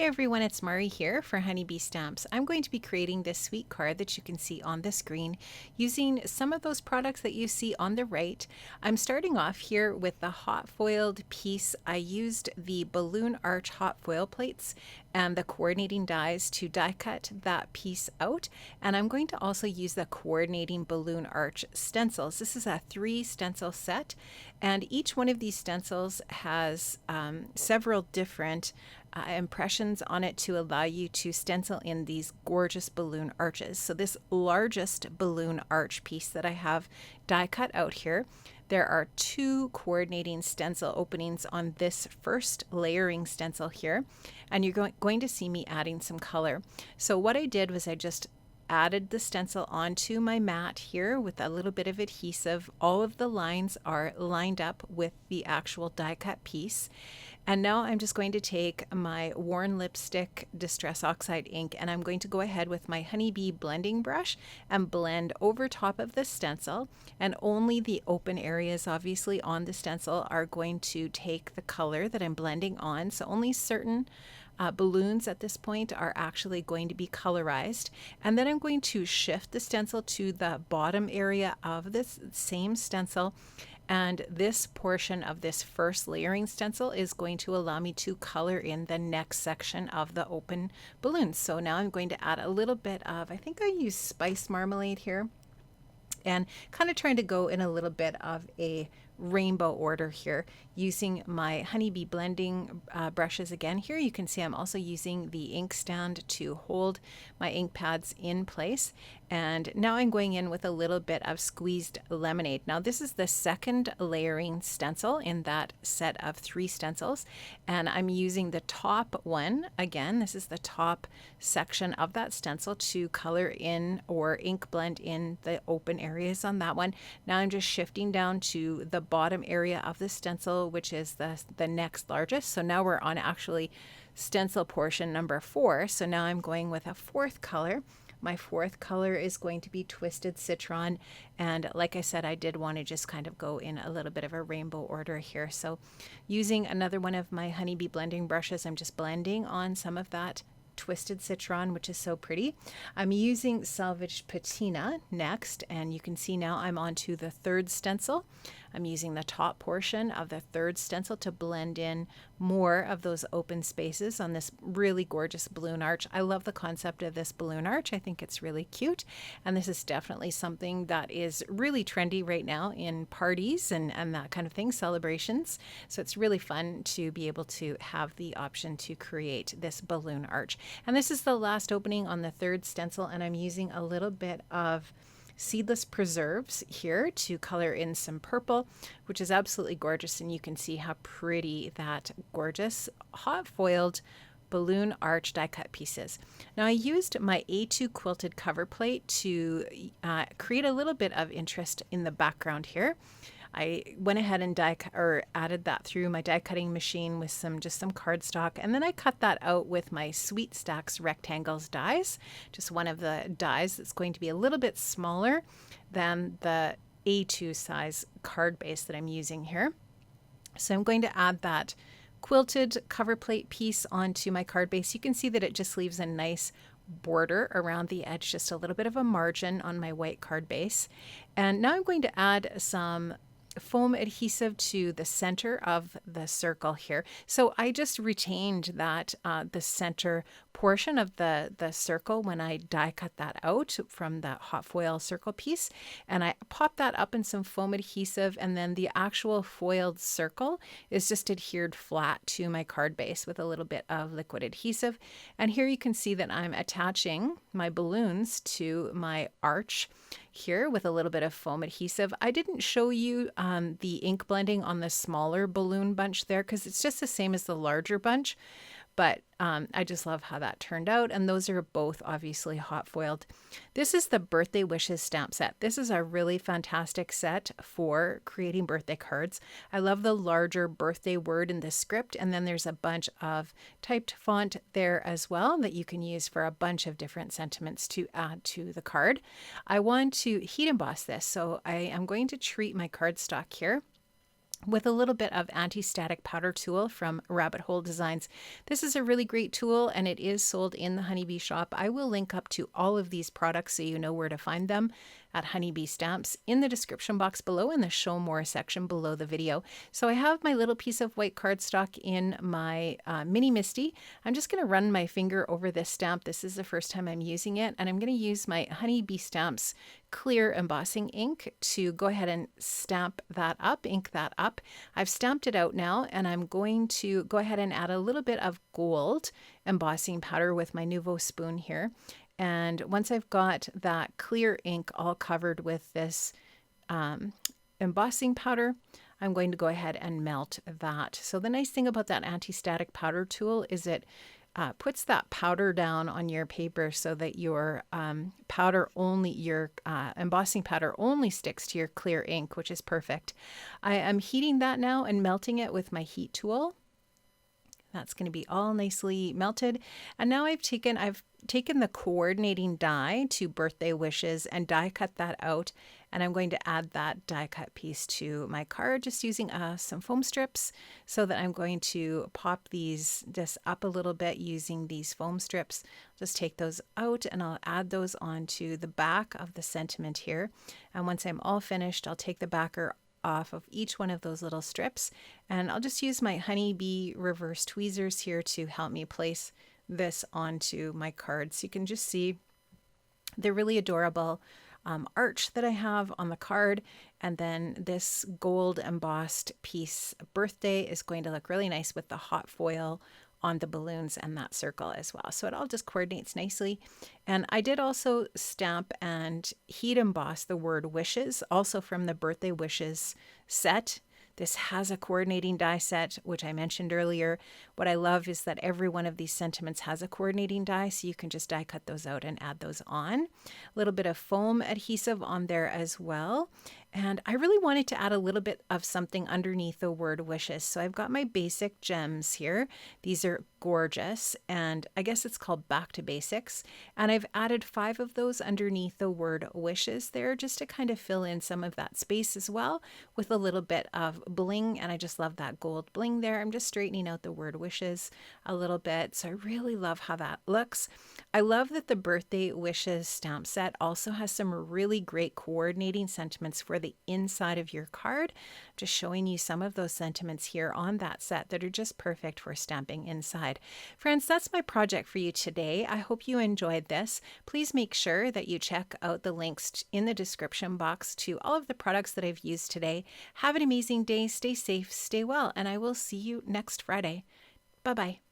everyone, it's Mari here for Honeybee Stamps. I'm going to be creating this sweet card that you can see on the screen using some of those products that you see on the right. I'm starting off here with the hot foiled piece. I used the balloon arch hot foil plates and the coordinating dies to die cut that piece out, and I'm going to also use the coordinating balloon arch stencils. This is a 3 stencil set, and each one of these stencils has several different impressions on it to allow you to stencil in these gorgeous balloon arches. So this largest balloon arch piece that I have die cut out here, there are 2 coordinating stencil openings on this first layering stencil here, and you're going to see me adding some color. So what I did was I just added the stencil onto my mat here with a little bit of adhesive. All of the lines are lined up with the actual die cut piece. And now I'm just going to take my Worn Lipstick Distress Oxide ink, and I'm going to go ahead with my Honeybee blending brush and blend over top of the stencil, and only the open areas obviously on the stencil are going to take the color that I'm blending on. So only certain balloons at this point are actually going to be colorized. And then I'm going to shift the stencil to the bottom area of this same stencil, and this portion of this first layering stencil is going to allow me to color in the next section of the open balloons. So now I'm going to add a little bit of, I think I use spice marmalade here, and kind of trying to go in a little bit of a rainbow order here using my Honeybee blending brushes again. Here you can see I'm also using the ink stand to hold my ink pads in place, and now I'm going in with a little bit of squeezed lemonade. Now this is the second layering stencil in that set of 3 stencils, and I'm using the top one again. This is the top section of that stencil to color in or ink blend in the open areas on that one. Now I'm just shifting down to the bottom area of the stencil, which is the next largest. So now we're on actually stencil portion number 4. So now I'm going with a 4th color. My 4th color is going to be Twisted Citron, and like I said, I did want to just kind of go in a little bit of a rainbow order here. So using another one of my Honeybee blending brushes, I'm just blending on some of that Twisted Citron, which is so pretty. I'm using Salvaged Patina next, and you can see now I'm onto the 3rd stencil. I'm using the top portion of the 3rd stencil to blend in more of those open spaces on this really gorgeous balloon arch. I love the concept of this balloon arch. I think it's really cute, and this is definitely something that is really trendy right now in parties and that kind of thing, celebrations. So it's really fun to be able to have the option to create this balloon arch. And this is the last opening on the 3rd stencil, and I'm using a little bit of Seedless Preserves here to color in some purple, which is absolutely gorgeous, and you can see how pretty that gorgeous hot foiled balloon arch die cut pieces. Now I used my A2 quilted cover plate to create a little bit of interest in the background here. I went ahead and added that through my die cutting machine with just some cardstock, and then I cut that out with my Sweet Stacks Rectangles dies, just one of the dies that's going to be a little bit smaller than the A2 size card base that I'm using here. So I'm going to add that quilted cover plate piece onto my card base. You can see that it just leaves a nice border around the edge, just a little bit of a margin on my white card base. And now I'm going to add some foam adhesive to the center of the circle here. So I just retained that the center portion of the circle when I die cut that out from the hot foil circle piece, and I popped that up in some foam adhesive, and then the actual foiled circle is just adhered flat to my card base with a little bit of liquid adhesive. And here you can see that I'm attaching my balloons to my arch here with a little bit of foam adhesive. I didn't show you the ink blending on the smaller balloon bunch there because it's just the same as the larger bunch, but I just love how that turned out, and those are both obviously hot foiled. This is the Birthday Wishes stamp set. This is a really fantastic set for creating birthday cards. I love the larger birthday word in the script, and then there's a bunch of typed font there as well that you can use for a bunch of different sentiments to add to the card. I want to heat emboss this, so I am going to treat my cardstock here with a little bit of anti-static powder tool from Rabbit Hole Designs. This is a really great tool and it is sold in the Honeybee shop. I will link up to all of these products so you know where to find them at Honeybee Stamps in the description box below in the show more section below the video. So I have my little piece of white cardstock in my mini MISTI. I'm just going to run my finger over this stamp. This is the first time I'm using it, and I'm going to use my Honeybee Stamps clear embossing ink to go ahead and stamp that up, ink that up. I've stamped it out now, and I'm going to go ahead and add a little bit of gold embossing powder with my Nouveau spoon here. And once I've got that clear ink all covered with this embossing powder, I'm going to go ahead and melt that. So the nice thing about that anti-static powder tool is it puts that powder down on your paper so that your embossing powder only sticks to your clear ink, which is perfect. I am heating that now and melting it with my heat tool. That's going to be all nicely melted. And now I've taken the coordinating die to Birthday Wishes and die cut that out. And I'm going to add that die cut piece to my card just using some foam strips, so that I'm going to pop this up a little bit using these foam strips. Just take those out and I'll add those onto the back of the sentiment here. And once I'm all finished, I'll take the backer off of each one of those little strips, and I'll just use my Honeybee reverse tweezers here to help me place this onto my card. So you can just see the really adorable arch that I have on the card, and then this gold embossed piece birthday is going to look really nice with the hot foil on the balloons and that circle as well. So it all just coordinates nicely. And I did also stamp and heat emboss the word wishes, also from the Birthday Wishes set. This has a coordinating die set, which I mentioned earlier. What I love is that every one of these sentiments has a coordinating die, so you can just die cut those out and add those on. A little bit of foam adhesive on there as well. And I really wanted to add a little bit of something underneath the word wishes. So I've got my basic gems here. These are gorgeous, and I guess it's called Back to Basics. And I've added 5 of those underneath the word wishes there, just to kind of fill in some of that space as well with a little bit of bling. And I just love that gold bling there. I'm just straightening out the word wishes a little bit. So I really love how that looks. I love that the Birthday Wishes stamp set also has some really great coordinating sentiments for the inside of your card. Just showing you some of those sentiments here on that set that are just perfect for stamping inside. Friends, that's my project for you today. I hope you enjoyed this. Please make sure that you check out the links in the description box to all of the products that I've used today. Have an amazing day, stay safe, stay well, and I will see you next Friday. Bye-bye.